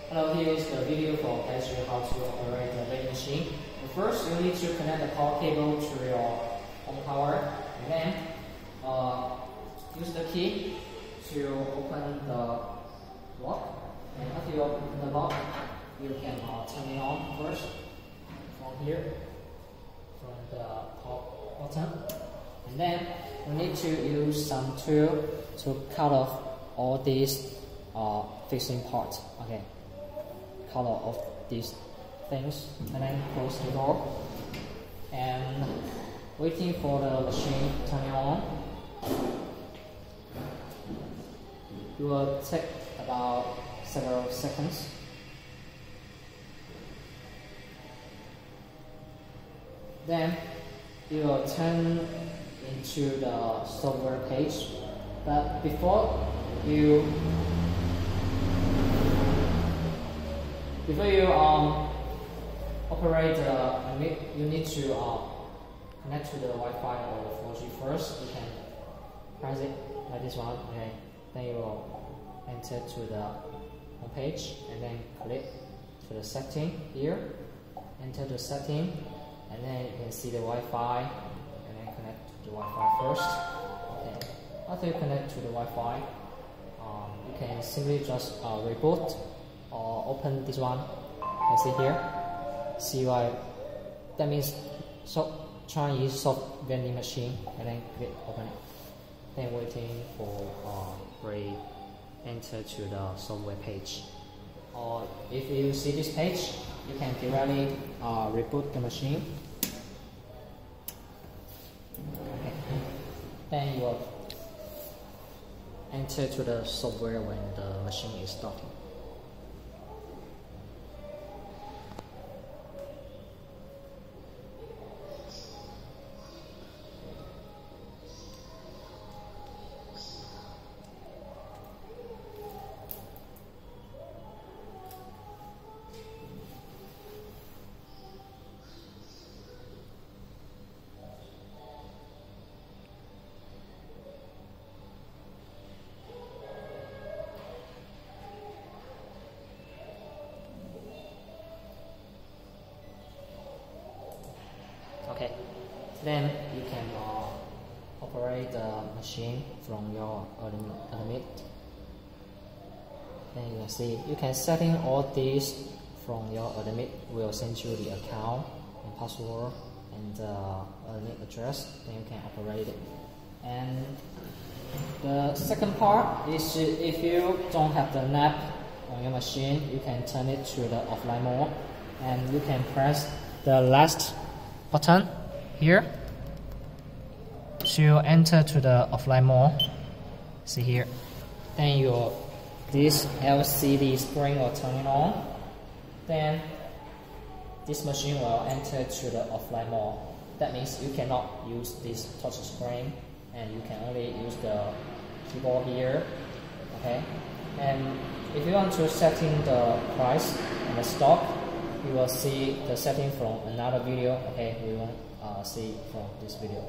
Hello, here is the video for teach you how to operate the vending machine. First, you need to connect the power cable to your home power, and then use the key to open the lock. And after you open the lock, you can turn it on first from here, from the top button. And then you need to use some tool to cut off all these fixing parts. Okay, cut off these things, and then close the door. And waiting for the machine turning on. It will take about several seconds. Then it will turn into the software page. But before you operate you need to connect to the Wi-Fi or 4G first. You can press it like this one, okay? Then you will enter to the home page and then click to the setting here. Enter the setting, and then you can see the Wi-Fi, and then connect to the Wi-Fi first. Okay. After you connect to the Wi-Fi, you can simply just reboot or open this one. You can see here, CY. That means Chinese soft vending machine, and then click open it. Then waiting for enter to the software page. Or if you see this page, you can directly reboot the machine. Okay. Then you will enter to the software when the machine is starting. Okay, then you can operate the machine from your admin. Then you can see you can set in all these from your admin. Will send you the account and password and admin address. Then you can operate it. And the second part is if you don't have the NAP on your machine, you can turn it to the offline mode, and you can press the last button here to enter to the offline mode. See here. Then this LCD screen will turn on. Then this machine will enter to the offline mode. That means you cannot use this touch screen, and you can only use the keyboard here. Okay. And if you want to set in the price and the stock, you will see the setting from another video. Okay, we won't see from this video.